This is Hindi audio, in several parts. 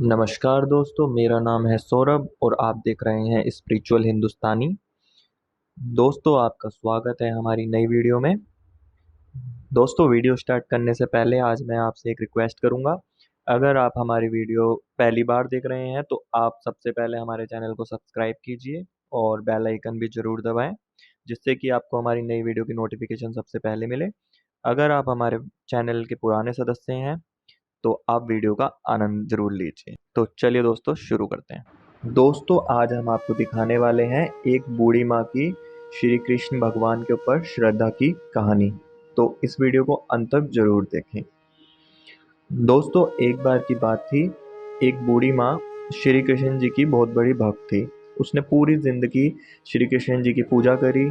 नमस्कार दोस्तों, मेरा नाम है सौरभ और आप देख रहे हैं स्पिरिचुअल हिंदुस्तानी। दोस्तों, आपका स्वागत है हमारी नई वीडियो में। दोस्तों, वीडियो स्टार्ट करने से पहले आज मैं आपसे एक रिक्वेस्ट करूंगा। अगर आप हमारी वीडियो पहली बार देख रहे हैं तो आप सबसे पहले हमारे चैनल को सब्सक्राइब कीजिए और बेल आइकन भी ज़रूर दबाएं, जिससे कि आपको हमारी नई वीडियो की नोटिफिकेशन सबसे पहले मिले। अगर आप हमारे चैनल के पुराने सदस्य हैं तो आप वीडियो का आनंद जरूर लीजिए। तो चलिए दोस्तों, शुरू करते हैं। दोस्तों, आज हम आपको दिखाने वाले हैं एक बूढ़ी माँ की श्री कृष्ण भगवान के ऊपर श्रद्धा की कहानी। तो इस वीडियो को अंत तक जरूर देखें। दोस्तों, एक बार की बात थी। एक बूढ़ी माँ श्री कृष्ण जी की बहुत बड़ी भक्त थी। उसने पूरी जिंदगी श्री कृष्ण जी की पूजा करी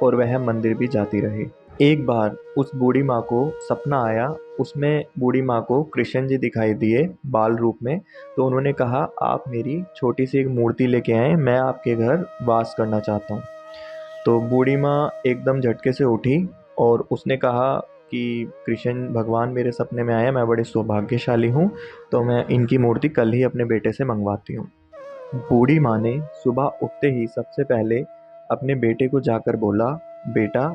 और वह मंदिर भी जाती रही। एक बार उस बूढ़ी माँ को सपना आया। उसमें बूढ़ी माँ को कृष्ण जी दिखाई दिए बाल रूप में। तो उन्होंने कहा, आप मेरी छोटी सी एक मूर्ति लेके आए, मैं आपके घर वास करना चाहता हूँ। तो बूढ़ी माँ एकदम झटके से उठी और उसने कहा कि कृष्ण भगवान मेरे सपने में आए, मैं बड़े सौभाग्यशाली हूँ, तो मैं इनकी मूर्ति कल ही अपने बेटे से मंगवाती हूँ। बूढ़ी माँ ने सुबह उठते ही सबसे पहले अपने बेटे को जाकर बोला, बेटा,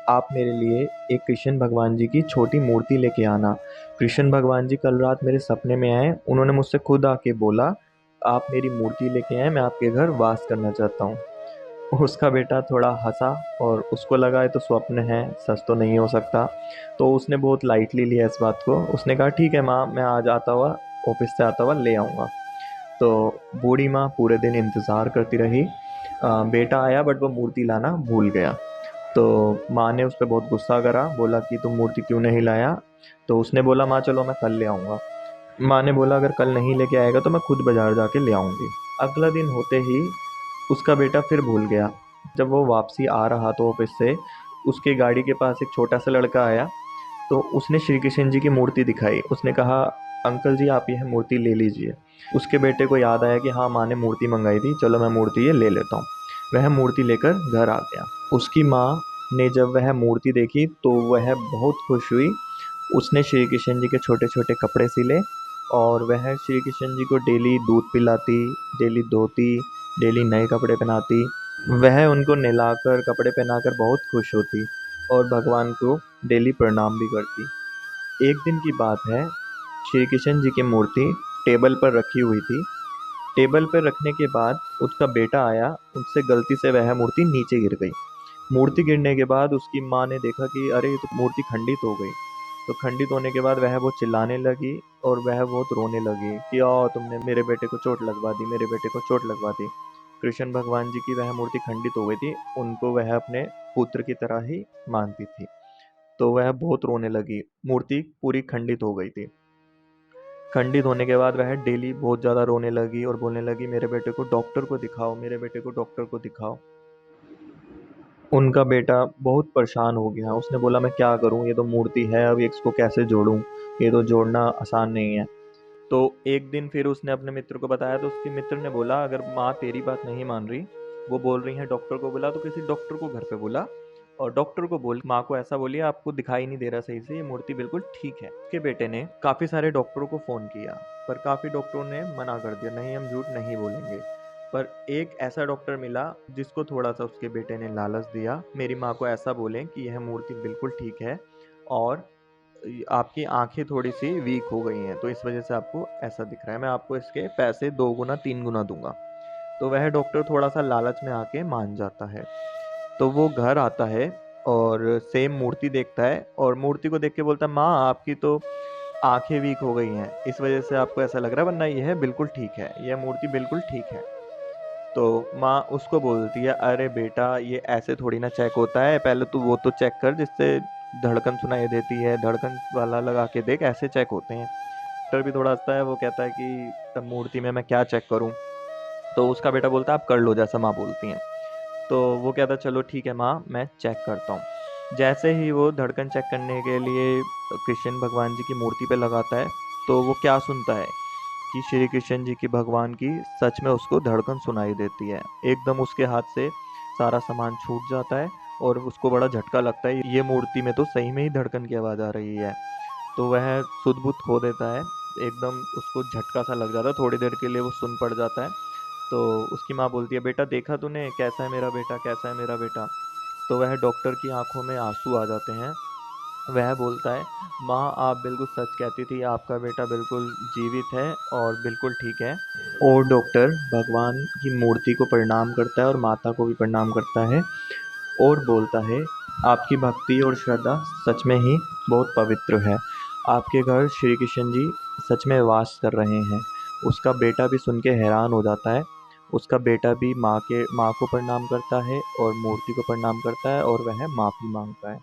आप मेरे लिए एक कृष्ण भगवान जी की छोटी मूर्ति लेके आना। कृष्ण भगवान जी कल रात मेरे सपने में आए, उन्होंने मुझसे खुद आके बोला, आप मेरी मूर्ति लेके आए, मैं आपके घर वास करना चाहता हूँ। उसका बेटा थोड़ा हंसा और उसको लगा ये तो स्वप्न है, सच तो नहीं हो सकता। तो उसने बहुत लाइटली लिया इस बात को। उसने कहा, ठीक है माँ, मैं आज आता हुआ, ऑफिस से आता हुआ ले आऊँगा। तो बूढ़ी माँ पूरे दिन इंतज़ार करती रही। बेटा आया बट वो मूर्ति लाना भूल गया। तो माँ ने उस पर बहुत गुस्सा करा, बोला कि तुम मूर्ति क्यों नहीं लाया। तो उसने बोला, माँ चलो मैं कल ले आऊँगा। माँ ने बोला, अगर कल नहीं लेके आएगा तो मैं खुद बाजार जाके ले आऊँगी। अगला दिन होते ही उसका बेटा फिर भूल गया। जब वो वापसी आ रहा तो ऑफिस से, उसके गाड़ी के पास एक छोटा सा लड़का आया। तो उसने श्री कृष्ण जी की मूर्ति दिखाई। उसने कहा, अंकल जी आप यह मूर्ति ले लीजिए। उसके बेटे को याद आया कि हाँ, माँ ने मूर्ति मंगाई थी, चलो मैं मूर्ति ये ले लेता हूँ। वह मूर्ति लेकर घर आ गया। उसकी माँ ने जब वह मूर्ति देखी तो वह बहुत खुश हुई। उसने श्री कृष्ण जी के छोटे छोटे कपड़े सिले और वह श्री कृष्ण जी को डेली दूध पिलाती, डेली धोती, डेली नए कपड़े पहनाती। वह उनको नहलाकर कपड़े पहनाकर बहुत खुश होती और भगवान को डेली प्रणाम भी करती। एक दिन की बात है, श्री कृष्ण जी की मूर्ति टेबल पर रखी हुई थी। टेबल पर रखने के बाद उसका बेटा आया, उससे गलती से वह मूर्ति नीचे गिर गई। मूर्ति गिरने के बाद उसकी माँ ने देखा कि अरे ये तो मूर्ति खंडित हो गई। तो खंडित होने के बाद वह वो चिल्लाने लगी और वह बहुत रोने लगी कि तुमने मेरे बेटे को चोट लगवा दी, मेरे बेटे को चोट लगवा दी। कृष्ण भगवान जी की वह मूर्ति खंडित हो गई थी, उनको वह अपने पुत्र की तरह ही मानती थी। तो वह बहुत रोने लगी, मूर्ति पूरी खंडित हो गई थी। खंडित होने के बाद वह डेली बहुत ज़्यादा रोने लगी और बोलने लगी, मेरे बेटे को डॉक्टर को दिखाओ, मेरे बेटे को डॉक्टर को दिखाओ। उनका बेटा बहुत परेशान हो गया। उसने बोला, मैं क्या करूं, ये तो मूर्ति है, अब इसको कैसे जोड़ूं, ये तो जोड़ना आसान नहीं है। तो एक दिन फिर उसने अपने मित्र को बताया। तो उसके मित्र ने बोला, अगर माँ तेरी बात नहीं मान रही, वो बोल रही है डॉक्टर को बुला, तो किसी डॉक्टर को घर पे बुला और डॉक्टर को बोल, माँ को ऐसा बोलिए आपको दिखाई नहीं दे रहा सही से, ये मूर्ति बिल्कुल ठीक है। उसके बेटे ने काफी सारे डॉक्टरों को फोन किया, पर काफी डॉक्टरों ने मना कर दिया, नहीं हम झूठ नहीं बोलेंगे। पर एक ऐसा डॉक्टर मिला जिसको थोड़ा सा उसके बेटे ने लालच दिया, मेरी माँ को ऐसा बोलें कि यह मूर्ति बिल्कुल ठीक है और आपकी आंखें थोड़ी सी वीक हो गई हैं, तो इस वजह से आपको ऐसा दिख रहा है, मैं आपको इसके पैसे 2 गुना 3 गुना दूंगा। तो वह डॉक्टर थोड़ा सा लालच में आके मान जाता है। तो वो घर आता है और सेम मूर्ति देखता है और मूर्ति को देख के बोलता है, माँ आपकी तो आंखें वीक हो गई हैं, इस वजह से आपको ऐसा लग रहा है, वरना यह बिल्कुल ठीक है, यह मूर्ति बिल्कुल ठीक है। तो माँ उसको बोलती है, अरे बेटा ये ऐसे थोड़ी ना चेक होता है, पहले तू वो तो चेक कर जिससे धड़कन सुनाई देती है, धड़कन वाला लगा के देख, ऐसे चेक होते हैं। डॉक्टर भी थोड़ा हंसता है, वो कहता है कि तब मूर्ति में मैं क्या चेक करूं। तो उसका बेटा बोलता है, आप कर लो जैसा माँ बोलती हैं। तो वो कहता है, चलो ठीक है माँ, मैं चेक करता हूँ। जैसे ही वो धड़कन चेक करने के लिए कृष्ण भगवान जी की मूर्ति पे लगाता है, तो वो क्या सुनता है कि श्री कृष्ण जी की भगवान की सच में उसको धड़कन सुनाई देती है। एकदम उसके हाथ से सारा सामान छूट जाता है और उसको बड़ा झटका लगता है, ये मूर्ति में तो सही में ही धड़कन की आवाज़ आ रही है। तो वह सुध बुध खो देता है। एकदम उसको झटका सा लग जाता है, थोड़ी देर के लिए वो सुन पड़ जाता है। तो उसकी माँ बोलती है, बेटा देखा तूने कैसा है मेरा बेटा, कैसा है मेरा बेटा। तो वह डॉक्टर की आंखों में आंसू आ जाते हैं। वह बोलता है, माँ आप बिल्कुल सच कहती थी, आपका बेटा बिल्कुल जीवित है और बिल्कुल ठीक है। और डॉक्टर भगवान की मूर्ति को प्रणाम करता है और माता को भी प्रणाम करता है और बोलता है, आपकी भक्ति और श्रद्धा सच में ही बहुत पवित्र है। आपके घर श्री कृष्ण जी सच में वास कर रहे हैं। उसका बेटा भी सुन के हैरान हो जाता है। उसका बेटा भी माँ को प्रणाम करता है और मूर्ति को प्रणाम करता है और वह माफ़ी मांगता है।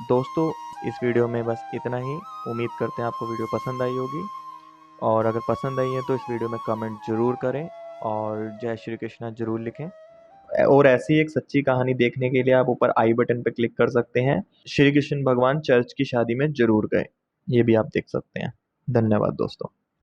दोस्तों, इस वीडियो में बस इतना ही। उम्मीद करते हैं आपको वीडियो पसंद आई होगी, और अगर पसंद आई है तो इस वीडियो में कमेंट ज़रूर करें और जय श्री कृष्णा ज़रूर लिखें। और ऐसी एक सच्ची कहानी देखने के लिए आप ऊपर आई बटन पर क्लिक कर सकते हैं। श्री कृष्ण भगवान चर्च की शादी में जरूर गए, ये भी आप देख सकते हैं। धन्यवाद दोस्तों।